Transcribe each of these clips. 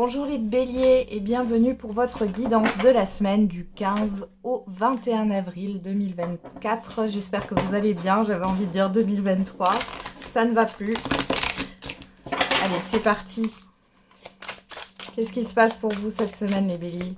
Bonjour les béliers et bienvenue pour votre guidance de la semaine du 15 au 21 avril 2024. J'espère que vous allez bien, j'avais envie de dire 2023, ça ne va plus. Allez, c'est parti. Qu'est-ce qui se passe pour vous cette semaine les béliers?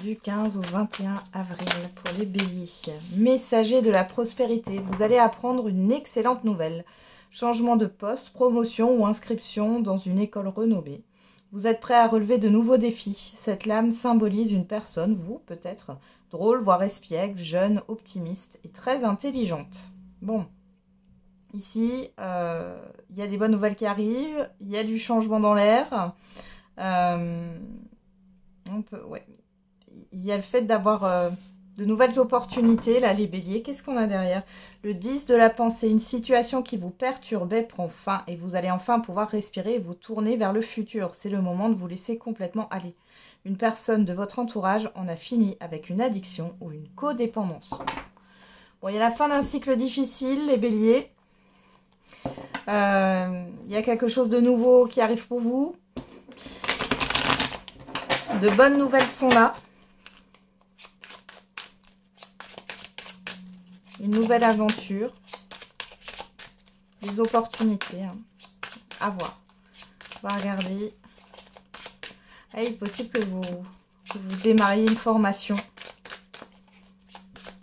Du 15 au 21 avril pour les béliers. Messager de la prospérité, vous allez apprendre une excellente nouvelle. Changement de poste, promotion ou inscription dans une école renommée. Vous êtes prêt à relever de nouveaux défis. Cette lame symbolise une personne, vous peut-être, drôle, voire espiègle, jeune, optimiste et très intelligente. Bon, ici, il y a des bonnes nouvelles qui arrivent, il y a du changement dans l'air. Ouais. Il y a le fait d'avoir de nouvelles opportunités, là, les béliers. Qu'est-ce qu'on a derrière? Le 10 de la pensée, une situation qui vous perturbait prend fin et vous allez enfin pouvoir respirer et vous tourner vers le futur. C'est le moment de vous laisser complètement aller. Une personne de votre entourage en a fini avec une addiction ou une codépendance. Bon, il y a la fin d'un cycle difficile, les béliers. Il y a quelque chose de nouveau qui arrive pour vous. De bonnes nouvelles sont là. Une nouvelle aventure, des opportunités à voir. On va regarder. Ah, il est possible que vous démarriez une formation.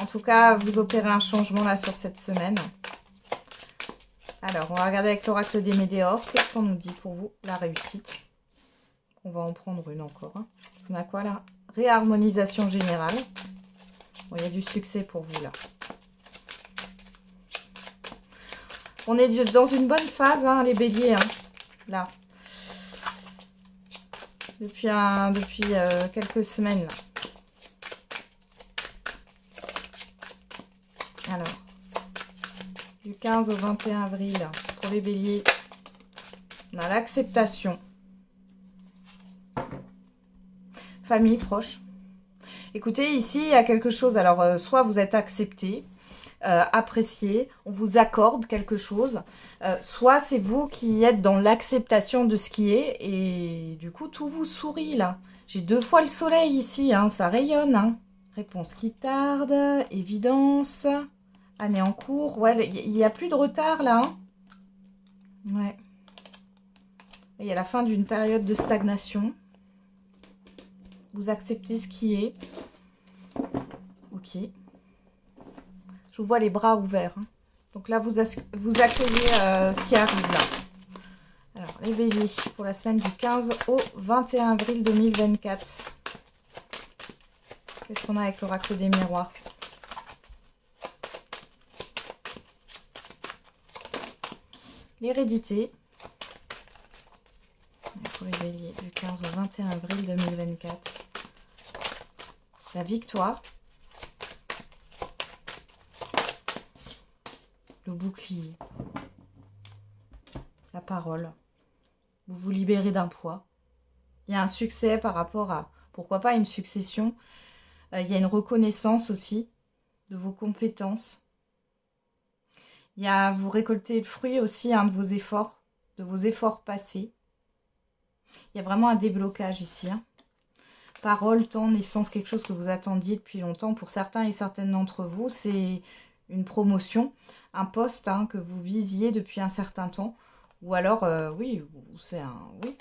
En tout cas, vous opérez un changement là sur cette semaine. Alors, on va regarder avec l'oracle des Médéors. Qu'est-ce qu'on nous dit pour vous? La réussite. On va en prendre une encore. On a quoi là? Réharmonisation générale. Bon, il y a du succès pour vous là. On est dans une bonne phase, hein, les béliers, là. Depuis quelques semaines, là. Alors, du 15 au 21 avril, pour les béliers, on a l'acceptation. Famille, proche. Écoutez, ici, il y a quelque chose. Alors, soit vous êtes accepté, apprécié, on vous accorde quelque chose, soit c'est vous qui êtes dans l'acceptation de ce qui est et du coup tout vous sourit là. J'ai 2 fois le soleil ici, ça rayonne. Réponse qui tarde, évidence, année en cours, ouais, il n'y a plus de retard là. Ouais. Il y a la fin d'une période de stagnation. Vous acceptez ce qui est. Ok. Je vous vois les bras ouverts. Donc là, vous accueillez ce qui arrive là. Alors, les béliers, pour la semaine du 15 au 21 avril 2024. Qu'est-ce qu'on a avec l'oracle des miroirs? L'hérédité. Pour les béliers, du 15 au 21 avril 2024. La victoire. Le bouclier, la parole, vous vous libérez d'un poids. Il y a un succès par rapport à, pourquoi pas une succession. Il y a une reconnaissance aussi de vos compétences. Il y a, vous récoltez le fruit aussi de vos efforts passés. Il y a vraiment un déblocage ici. Parole, temps, naissance, quelque chose que vous attendiez depuis longtemps. Pour certains et certaines d'entre vous, c'est une promotion, un poste que vous visiez depuis un certain temps, ou alors, oui, c'est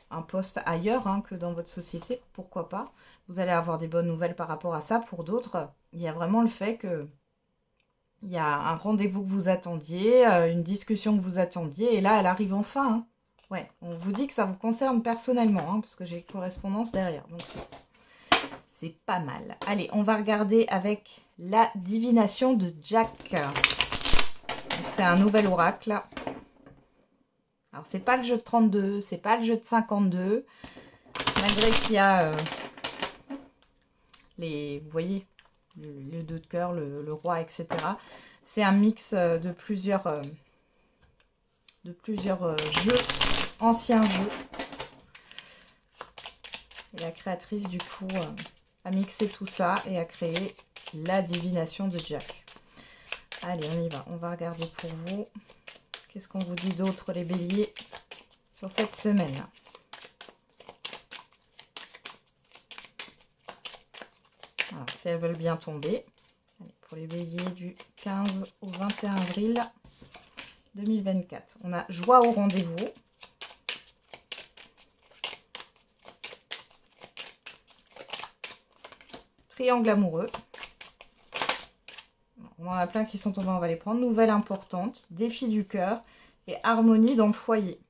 un poste ailleurs que dans votre société, pourquoi pas. Vous allez avoir des bonnes nouvelles par rapport à ça. Pour d'autres, il y a vraiment le fait que il y a un rendez-vous que vous attendiez, une discussion que vous attendiez, et là, elle arrive enfin. Ouais, on vous dit que ça vous concerne personnellement, parce que j'ai correspondance derrière, donc c'est pas mal. Allez, on va regarder avec la divination de Jack. C'est un nouvel oracle. Alors, c'est pas le jeu de 32, c'est pas le jeu de 52. Malgré qu'il y a vous voyez, le 2 de cœur, le roi, etc. C'est un mix de plusieurs jeux, anciens jeux. Et la créatrice, du coup, a mixé tout ça et a créé la divination de Jack. Allez, on y va. On va regarder pour vous. Qu'est-ce qu'on vous dit d'autre, les béliers, sur cette semaine? Alors, si elles veulent bien tomber. Allez, pour les béliers du 15 au 21 avril 2024. On a joie au rendez-vous. Triangle amoureux. On en a plein qui sont tombés, on va les prendre. Nouvelle importante, défi du cœur et harmonie dans le foyer.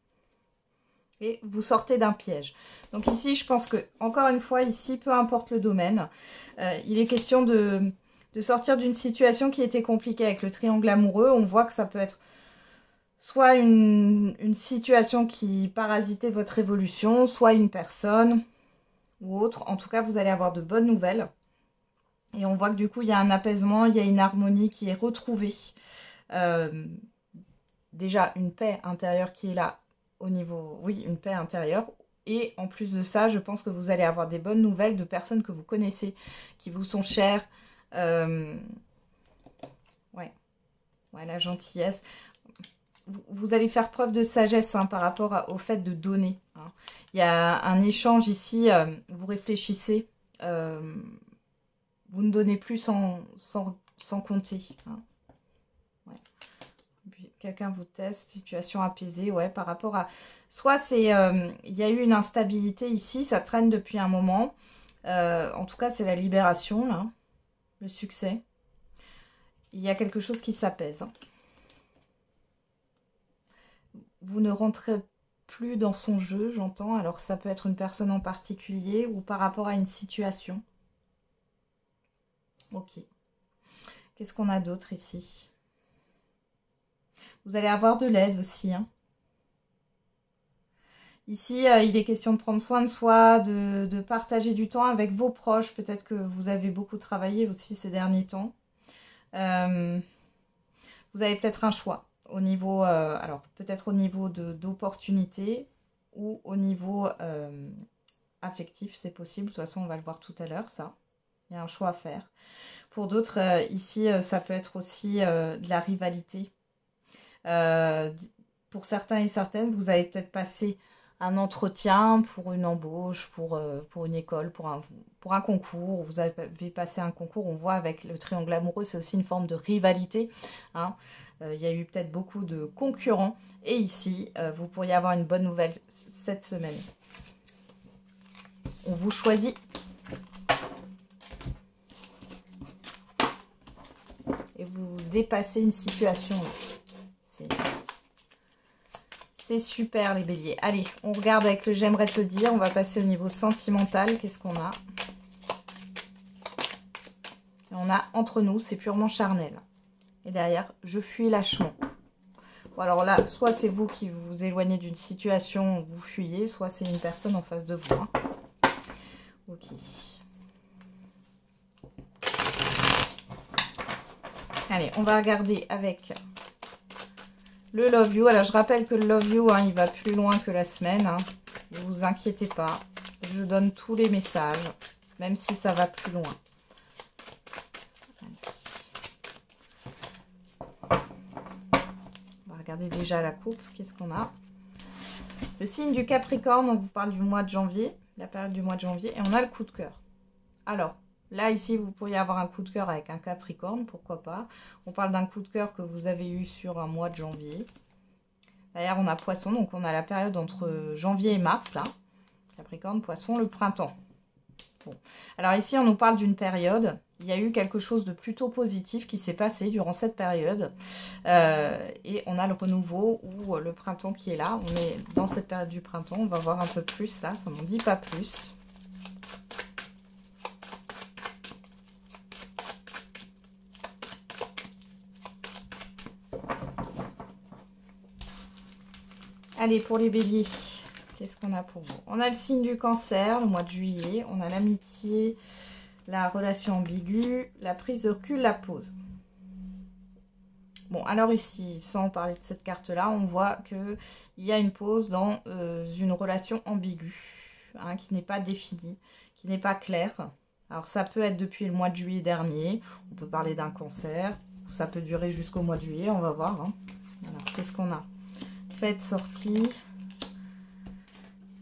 Et vous sortez d'un piège. Donc ici, je pense que, encore une fois, ici, peu importe le domaine, il est question de sortir d'une situation qui était compliquée avec le triangle amoureux. On voit que ça peut être soit une situation qui parasitait votre évolution, soit une personne ou autre. En tout cas, vous allez avoir de bonnes nouvelles. Et on voit que du coup, il y a un apaisement, il y a une harmonie qui est retrouvée. Déjà, une paix intérieure qui est là au niveau... Oui, une paix intérieure. Et en plus de ça, je pense que vous allez avoir des bonnes nouvelles de personnes que vous connaissez, qui vous sont chères. Ouais, la gentillesse. Vous allez faire preuve de sagesse hein, par rapport au fait de donner. Hein. Il y a un échange ici, vous réfléchissez. Vous ne donnez plus sans compter. Hein. Ouais. Quelqu'un vous teste, situation apaisée, ouais, par rapport à... Soit c'est... il y a eu une instabilité ici, ça traîne depuis un moment. En tout cas, c'est la libération, là. Le succès. Il y a quelque chose qui s'apaise. Hein. Vous ne rentrez plus dans son jeu, j'entends. Alors, ça peut être une personne en particulier ou par rapport à une situation. Ok. Qu'est-ce qu'on a d'autre ici? Vous allez avoir de l'aide aussi. Hein. Ici, il est question de prendre soin de soi, de partager du temps avec vos proches. Peut-être que vous avez beaucoup travaillé aussi ces derniers temps. Vous avez peut-être un choix au niveau, alors peut-être au niveau d'opportunité ou au niveau affectif, c'est possible. De toute façon, on va le voir tout à l'heure, ça. Il y a un choix à faire. Pour d'autres, ici, ça peut être aussi de la rivalité. Pour certains et certaines, vous allez peut-être passer un entretien pour une embauche, pour une école, pour un concours. Vous avez passé un concours, on voit avec le triangle amoureux, c'est aussi une forme de rivalité. Hein. Il y a eu peut-être beaucoup de concurrents. Et ici, vous pourriez avoir une bonne nouvelle cette semaine. On vous choisit. Et vous dépassez une situation. C'est super les béliers. Allez, on regarde avec le j'aimerais te dire. On va passer au niveau sentimental. Qu'est-ce qu'on a? Et on a entre nous, c'est purement charnel. Et derrière, je fuis lâchement. Bon, alors là, soit c'est vous qui vous éloignez d'une situation, vous fuyez, soit c'est une personne en face de vous. Hein. Ok. Allez, on va regarder avec le Love You. Alors, je rappelle que le Love You, hein, il va plus loin que la semaine. Hein. Ne vous inquiétez pas. Je donne tous les messages, même si ça va plus loin. On va regarder déjà la coupe. Qu'est-ce qu'on a? Le signe du Capricorne, on vous parle du mois de janvier, la période du mois de janvier. Et on a le coup de cœur. Alors, là, ici, vous pourriez avoir un coup de cœur avec un Capricorne, pourquoi pas. On parle d'un coup de cœur que vous avez eu sur un mois de janvier. D'ailleurs, on a Poisson, donc on a la période entre janvier et mars, là. Capricorne, Poisson, le printemps. Bon. Alors ici, on nous parle d'une période. Il y a eu quelque chose de plutôt positif qui s'est passé durant cette période. Et on a le renouveau ou le printemps qui est là. On est dans cette période du printemps. On va voir un peu plus, là. Ça m'en dit pas plus. Allez, pour les béliers, qu'est-ce qu'on a pour vous? On a le signe du Cancer, le mois de juillet. On a l'amitié, la relation ambiguë, la prise de recul, la pause. Bon, alors ici, sans parler de cette carte-là, on voit qu'il y a une pause dans une relation ambiguë, hein, qui n'est pas définie, qui n'est pas claire. Alors, ça peut être depuis le mois de juillet dernier. On peut parler d'un cancer. Ça peut durer jusqu'au mois de juillet, on va voir. Hein. Voilà. Qu'est-ce qu'on a? Fête, sortie.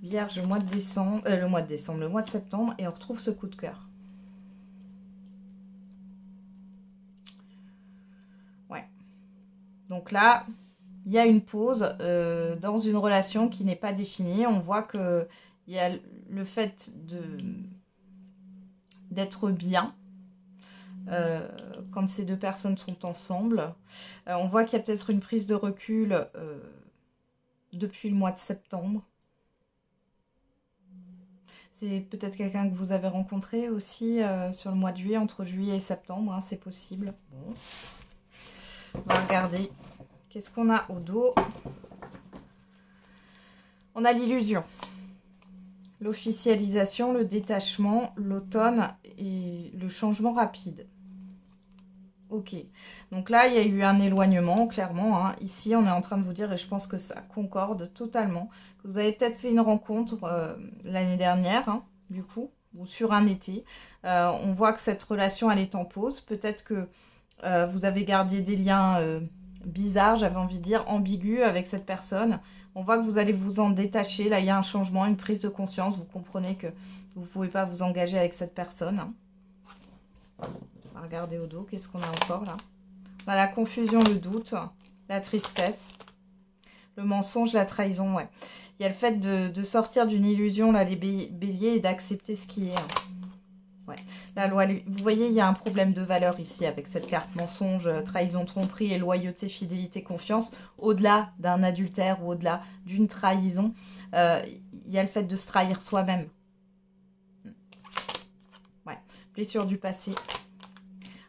Vierge, le mois de décembre. Le mois de septembre. Et on retrouve ce coup de cœur. Ouais. Donc là, il y a une pause dans une relation qui n'est pas définie. On voit qu'il y a le fait d'être bien quand ces deux personnes sont ensemble. On voit qu'il y a peut-être une prise de recul depuis le mois de septembre. C'est peut-être quelqu'un que vous avez rencontré aussi sur le mois de juillet, entre juillet et septembre, hein, c'est possible. Bon. On va regarder. Qu'est-ce qu'on a au dos? On a l'illusion, l'officialisation, le détachement, l'automne et le changement rapide. Ok, donc là il y a eu un éloignement clairement, hein. Ici on est en train de vous dire, et je pense que ça concorde totalement, que vous avez peut-être fait une rencontre l'année dernière, hein, du coup, ou sur un été. On voit que cette relation elle est en pause, peut-être que vous avez gardé des liens bizarres, j'avais envie de dire, ambigus avec cette personne. On voit que vous allez vous en détacher, là il y a un changement, une prise de conscience, vous comprenez que vous ne pouvez pas vous engager avec cette personne, hein. On va regarder au dos, qu'est-ce qu'on a encore là? On a la confusion, le doute, la tristesse, le mensonge, la trahison, ouais. Il y a le fait de sortir d'une illusion, là, les béliers, et d'accepter ce qui est. Hein. Ouais. La loi, vous voyez, il y a un problème de valeur ici avec cette carte mensonge, trahison, tromperie et loyauté, fidélité, confiance. Au-delà d'un adultère ou au-delà d'une trahison, il y a le fait de se trahir soi-même. Ouais. Blessure du passé.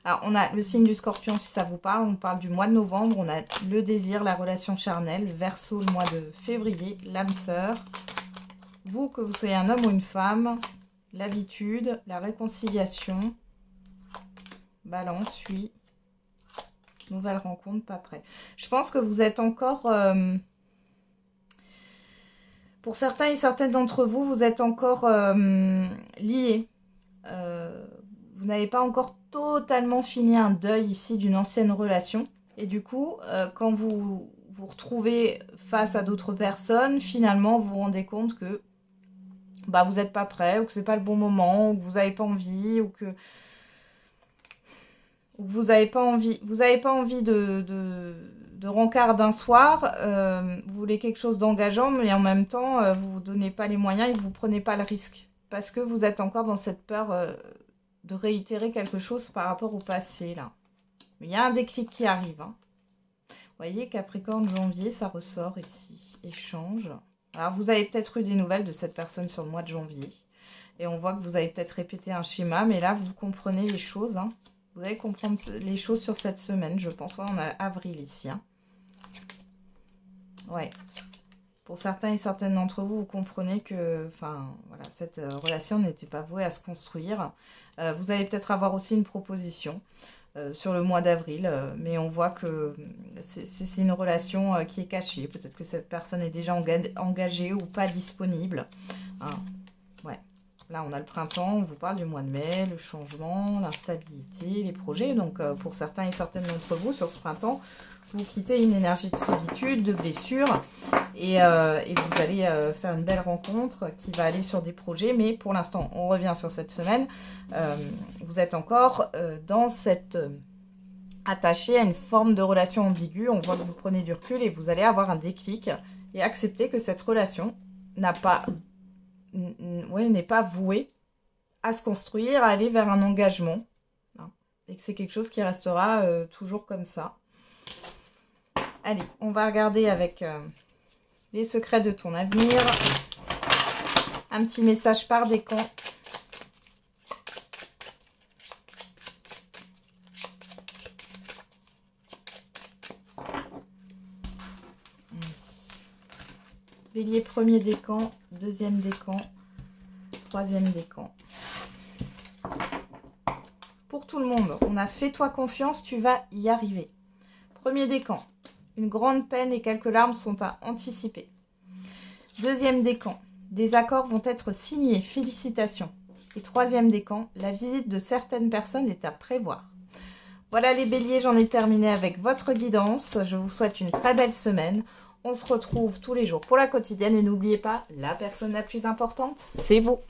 Alors, on a le signe du Scorpion, si ça vous parle. On parle du mois de novembre. On a le désir, la relation charnelle. Verseau, le mois de février. L'âme sœur. Vous, que vous soyez un homme ou une femme. L'habitude, la réconciliation. Balance, oui. Nouvelle rencontre, pas prêt. Je pense que vous êtes encore... pour certains et certaines d'entre vous, vous êtes encore liés. Vous n'avez pas encore totalement fini un deuil ici d'une ancienne relation. Et du coup, quand vous vous retrouvez face à d'autres personnes, finalement, vous vous rendez compte que bah, vous n'êtes pas prêt, ou que c'est pas le bon moment, ou que vous n'avez pas envie, ou que vous n'avez pas envie, de rencard d'un soir. Vous voulez quelque chose d'engageant, mais en même temps, vous ne vous donnez pas les moyens et vous ne prenez pas le risque. Parce que vous êtes encore dans cette peur... de réitérer quelque chose par rapport au passé, là. Il y a un déclic qui arrive. Hein. Vous voyez, Capricorne, janvier, ça ressort ici. Échange. Alors, vous avez peut-être eu des nouvelles de cette personne sur le mois de janvier. Et on voit que vous avez peut-être répété un schéma, mais là, vous comprenez les choses. Hein. Vous allez comprendre les choses sur cette semaine, je pense. Ouais, on a avril ici. Hein. Ouais. Pour certains et certaines d'entre vous, vous comprenez que enfin, voilà, cette relation n'était pas vouée à se construire. Vous allez peut-être avoir aussi une proposition sur le mois d'avril, mais on voit que c'est une relation qui est cachée. Peut-être que cette personne est déjà engagée ou pas disponible. Hein. Ouais. Là, on a le printemps, on vous parle du mois de mai, le changement, l'instabilité, les projets. Donc, pour certains et certaines d'entre vous, sur ce printemps, vous quittez une énergie de solitude, de blessure, et vous allez faire une belle rencontre qui va aller sur des projets. Mais pour l'instant, on revient sur cette semaine. Vous êtes encore dans cette attaché à une forme de relation ambiguë. On voit que vous prenez du recul et vous allez avoir un déclic et accepter que cette relation n'est pas vouée à se construire, à aller vers un engagement. Hein, et que c'est quelque chose qui restera toujours comme ça. Allez, on va regarder avec les secrets de ton avenir. Un petit message par décan. Bélier, premier décan, deuxième décan, troisième décan. Pour tout le monde, on a fais-toi confiance, tu vas y arriver. Premier décan. Une grande peine et quelques larmes sont à anticiper. Deuxième décan. Des accords vont être signés. Félicitations. Et troisième décan. La visite de certaines personnes est à prévoir. Voilà les béliers, j'en ai terminé avec votre guidance. Je vous souhaite une très belle semaine. On se retrouve tous les jours pour la quotidienne et n'oubliez pas, la personne la plus importante, c'est vous.